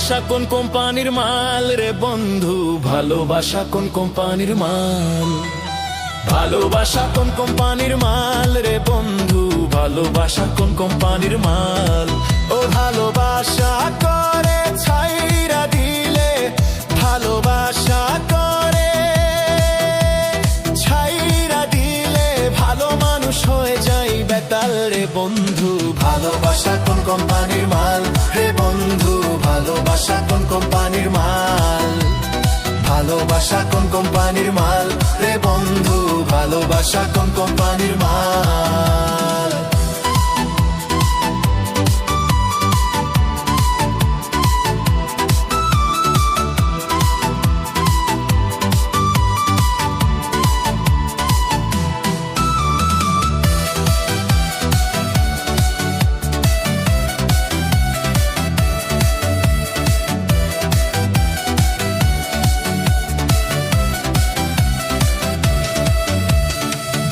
ভালোবাসা কোন কোম্পানির মাল রে বন্ধু, ভালোবাসা কোন কোম্পানির মাল? ভালোবাসা কোন কোম্পানির মাল রে বন্ধু, ভালোবাসা কোন কোম্পানির মাল? ও ভালোবাসা করে ছাইরা দিলে, ভালোবাসা করে ছাইরা দিলে, ভালো মানুষ হয়ে যাই বেতাল রে বন্ধু। ভালোবাসা কোন কোম্পানির মাল রে বন্ধু, ভালোবাসা কোন কোম্পানির মাল? ভালোবাসা কোন কোম্পানির মাল রে বন্ধু, ভালোবাসা কোন কোম্পানির মাল?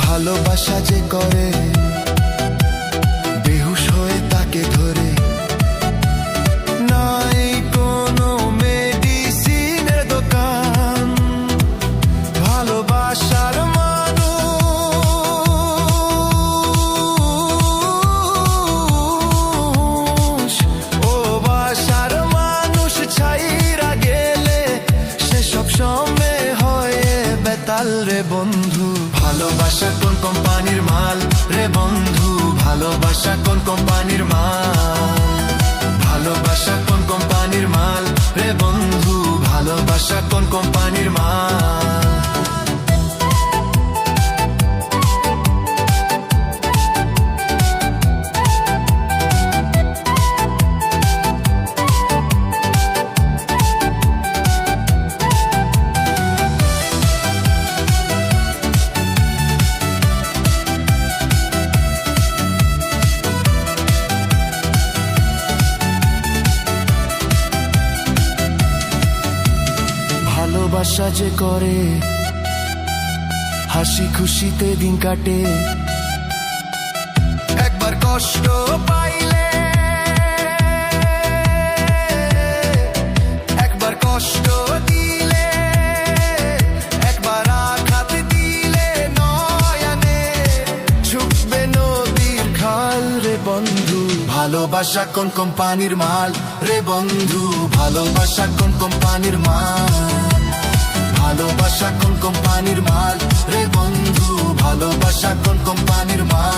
ভালোবাসা যে করে বেহুশ হয়ে তাকে ধরে, নাই কোনো মেডিসিনের দোকান। ভালোবাসার মানুষ, ও বাসার মানুষ ছাইরা গেলে সে সব সময় হয় বেতাল রে বন্ধু। ভালোবাসা কোন কোম্পানির মাল রে বন্ধু, ভালোবাসা কোন কোম্পানির মাল? ভালোবাসা কোন কোম্পানির মাল রে বন্ধু, ভালোবাসা কোন কোম্পানির মাল? ভালোবাসা যে করে হাসি খুশিতে দিন কাটে, একবার কষ্ট পাইলে, একবার কষ্ট দিলে, একবার আঘাত দিলে নয়নে ছুটবে নদীর খাল রে বন্ধু। ভালোবাসা কোন কোম্পানির মাল রে বন্ধু, ভালোবাসা কোন কোম্পানির মাল? ভালোবাসা কোন কোম্পানির মাল রে বন্ধু, ভালোবাসা কোন কোম্পানির মাল?